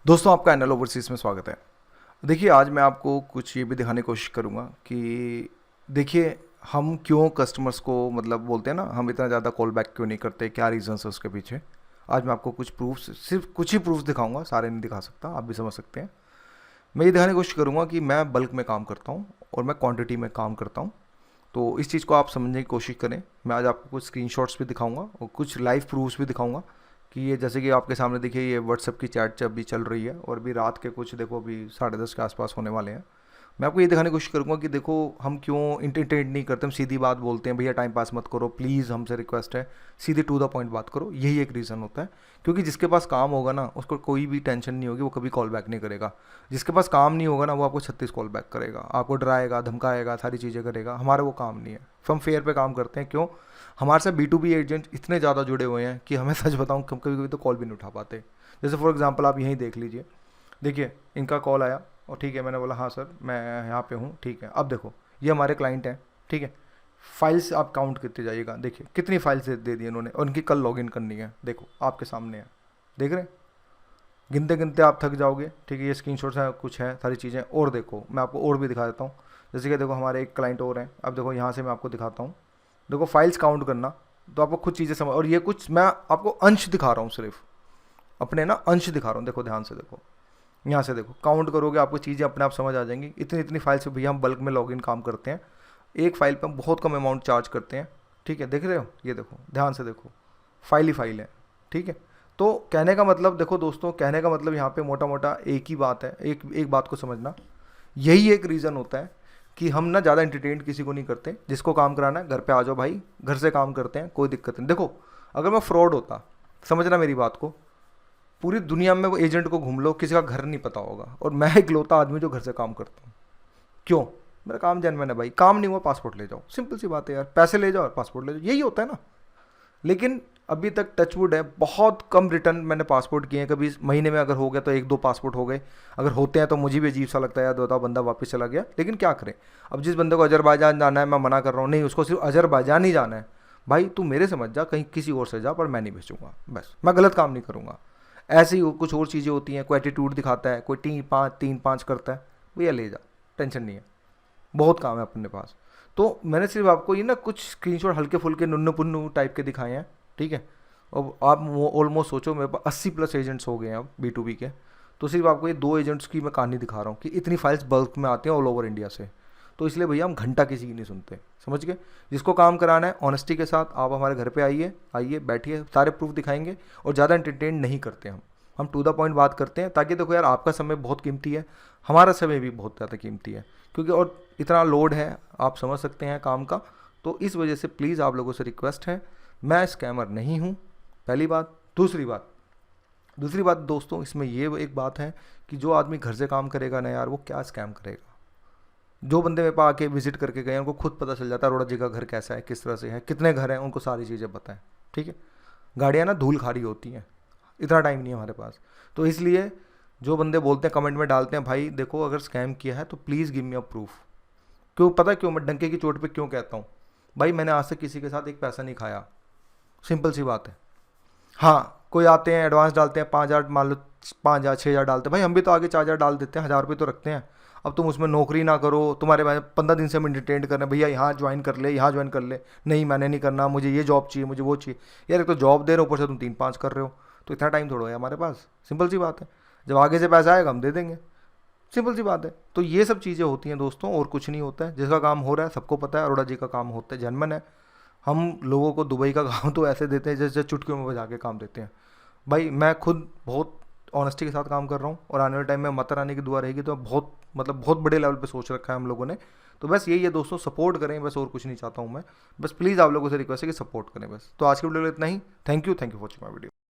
दोस्तों, आपका NL overseas में स्वागत है। देखिए, आज मैं आपको कुछ ये भी दिखाने की कोशिश करूँगा कि देखिए, हम क्यों कस्टमर्स को मतलब बोलते हैं ना, हम इतना ज़्यादा कॉल बैक क्यों नहीं करते, क्या रीज़न्स है उसके पीछे। आज मैं आपको कुछ प्रूफ्स, सिर्फ कुछ ही प्रूफ्स दिखाऊंगा, सारे नहीं दिखा सकता, आप भी समझ सकते हैं। मैं ये दिखाने की कोशिश करूँगा कि मैं बल्क में काम करता हूँ और मैं क्वांटिटी में काम करता हूँ। तो इस चीज़ को आप समझने की कोशिश करें। मैं आज आपको कुछ स्क्रीनशॉट्स भी दिखाऊंगा और कुछ लाइव प्रूफ्स भी दिखाऊंगा कि ये जैसे कि आपके सामने देखिए, ये व्हाट्सएप की चैट अभी चल रही है और अभी रात के कुछ देखो, अभी 10:30 के आसपास होने वाले हैं। मैं आपको ये दिखाने की कोशिश करूँगा कि देखो, हम क्यों इंटरटेन नहीं करते, हम सीधी बात बोलते हैं, भैया टाइम पास मत करो प्लीज़, हमसे रिक्वेस्ट है, सीधे टू द पॉइंट बात करो। यही एक रीज़न होता है, क्योंकि जिसके पास काम होगा ना, उसको कोई भी टेंशन नहीं होगी, वो कभी कॉल बैक नहीं करेगा। जिसके पास काम नहीं होगा ना, वो आपको 36 कॉल बैक करेगा, आपको डराएगा, धमकाएगा, सारी चीज़ें करेगा। हमारा वो काम नहीं है। हम फेयर पे काम करते हैं। क्यों? हमारे साथ B2B एजेंट इतने ज़्यादा जुड़े हुए हैं कि हमें सच बताऊँ, कभी कभी तो कॉल भी नहीं उठा पाते। जैसे फॉर एग्जांपल आप यहीं देख लीजिए, देखिए इनका कॉल आया और ठीक है, मैंने बोला हाँ सर मैं यहाँ पे हूँ, ठीक है। अब देखो, ये हमारे क्लाइंट हैं, ठीक है। फाइल्स आप काउंट करते जाइएगा, देखिए कितनी फाइल्स दे दी इन्होंने और उनकी कल लॉगिन करनी है। देखो आपके सामने है, देख रहे हैं, गिनते गिनते आप थक जाओगे, ठीक है। ये स्क्रीनशॉट्स हैं, कुछ है, सारी चीज़ें। और देखो, मैं आपको और भी दिखा देता हूँ। जैसे कि देखो, हमारे एक क्लाइंट और हैं। अब देखो, यहाँ से मैं आपको दिखाता हूँ। देखो फाइल्स काउंट करना, तो आपको खुद चीज़ें समझ। और ये कुछ मैं आपको अंश दिखा रहा हूँ, सिर्फ अपने ना अंश दिखा रहा हूँ। देखो ध्यान से देखो, यहाँ से देखो, काउंट करोगे आपको चीज़ें अपने आप समझ आ जाएंगी। इतनी इतनी फाइल से भैया हम बल्क में लॉगिन काम करते हैं। एक फाइल पे हम बहुत कम अमाउंट चार्ज करते हैं, ठीक है। देख रहे हो, ये देखो ध्यान से देखो, फाइल ही फाइल है, ठीक है। तो कहने का मतलब, देखो दोस्तों, कहने का मतलब यहाँ पे मोटा मोटा एक ही बात है, एक एक बात को समझना। यही एक रीज़न होता है कि हम ना ज़्यादा इंटरटेन किसी को नहीं करते। जिसको काम कराना है घर पे आ जाओ भाई, घर से काम करते हैं, कोई दिक्कत नहीं। देखो, अगर मैं फ्रॉड होता, समझना मेरी बात को, पूरी दुनिया में वो एजेंट को घूम लो, किसी का घर नहीं पता होगा, और मैं इकलौता आदमी जो घर से काम करता हूँ। क्यों? मेरा काम जेन्युइन है भाई। काम नहीं हुआ, पासपोर्ट ले जाओ, सिंपल सी बात है यार। पैसे ले जाओ और पासपोर्ट ले जाओ, यही होता है ना। लेकिन अभी तक टचवुड है, बहुत कम रिटर्न मैंने पासपोर्ट किए हैं। कभी महीने में अगर हो गया तो एक दो पासपोर्ट हो गए। अगर होते हैं तो मुझे भी अजीब सा लगता है यार, बताओ बंदा वापस चला गया। लेकिन क्या करें, अब जिस बंदे को अजरबैजान जाना है, मैं मना कर रहा हूँ नहीं, उसको सिर्फ अजरबैजान ही जाना है। भाई तू मेरे समझ जा, कहीं किसी और से जा, पर मैं नहीं भेजूंगा। बस मैं गलत काम नहीं करूँगा। ऐसे ही कुछ और चीज़ें होती हैं, कोई एटीट्यूड दिखाता है, कोई 3-5 करता है, भैया ले जा, टेंशन नहीं है, बहुत काम है अपने पास। तो मैंने सिर्फ आपको ये ना कुछ स्क्रीनशॉट हल्के फुल्के नुन्नू पुन्नू टाइप के दिखाए हैं, ठीक है। अब आप ऑलमोस्ट सोचो, मेरे पास 80+ एजेंट्स हो गए हैं अब B2B के। तो सिर्फ आपको ये 2 एजेंट्स की मैं कहानी दिखा रहा हूँ कि इतनी फाइल्स बल्क में आती हैं ऑल ओवर इंडिया से। तो इसलिए भैया हम घंटा किसी की नहीं सुनते, समझ गए। जिसको काम कराना है ऑनेस्टी के साथ आप हमारे घर पे आइए, आइए बैठिए, सारे प्रूफ दिखाएंगे। और ज़्यादा एंटरटेन नहीं करते हम टू द पॉइंट बात करते हैं, ताकि देखो यार, आपका समय बहुत कीमती है, हमारा समय भी बहुत ज़्यादा कीमती है, क्योंकि और इतना लोड है, आप समझ सकते हैं काम का। तो इस वजह से प्लीज़ आप लोगों से रिक्वेस्ट है, मैं स्कैमर नहीं हूँ, पहली बात। दूसरी बात दोस्तों, इसमें ये एक बात है कि जो आदमी घर से काम करेगा ना यार, वो क्या स्कैम करेगा। जो बंदे मेरे पास आके विजिट करके गए हैं, उनको खुद पता चल जाता है अरोड़ा जी का घर कैसा है, किस तरह से है, कितने घर हैं, उनको सारी चीज़ें पता है, ठीक है। गाड़ियाँ ना धूल खारी होती हैं, इतना टाइम नहीं है हमारे पास। तो इसलिए जो बंदे बोलते हैं, कमेंट में डालते हैं, भाई देखो अगर स्कैम किया है तो please give me a proof. क्यों? पता है क्यों मैं डंके की चोट पे क्यों कहता हूँ? भाई मैंने आज तक किसी के साथ एक पैसा नहीं खाया, सिंपल सी बात है। हाँ, कोई आते हैं एडवांस डालते हैं 5,000, मान लो 5,000 6,000 डालते हैं, भाई हम भी तो आगे 4,000 डाल देते हैं, 1,000 रुपये तो रखते हैं। अब तुम उसमें नौकरी ना करो, तुम्हारे पास 15 दिन से हम इंटरटेन कर रहे हैं, भैया यहाँ ज्वाइन कर ले, यहाँ ज्वाइन कर ले। नहीं मैंने नहीं करना, मुझे ये जॉब चाहिए, मुझे वो चाहिए। यार एक तो जॉब दे रहे हो, ऊपर से तुम 3-5 कर रहे हो, तो इतना टाइम थोड़ा है हमारे पास। सिंपल सी बात है, जब आगे से पैसा आएगा हम दे देंगे, सिंपल सी बात है। तो ये सब चीज़ें होती हैं दोस्तों, और कुछ नहीं होता है। जिसका काम हो रहा है सबको पता है, अरोड़ा जी का काम होता है, जनमन है। हम लोगों को दुबई का काम तो ऐसे देते हैं जैसे चुटकियों में बजा के काम देते हैं। भाई मैं खुद बहुत ऑनेस्टी के साथ काम कर रहा हूँ, और आने वाले टाइम में माता रानी की दुआ रहेगी तो बहुत मतलब बहुत बड़े लेवल पे सोच रखा है हम लोगों ने। तो बस यही है दोस्तों, सपोर्ट करें बस, और कुछ नहीं चाहता हूँ मैं। बस प्लीज़ आप लोगों से रिक्वेस्ट है कि सपोर्ट करें बस। तो आज के वीडियो में इतना ही। Thank you for watching my video.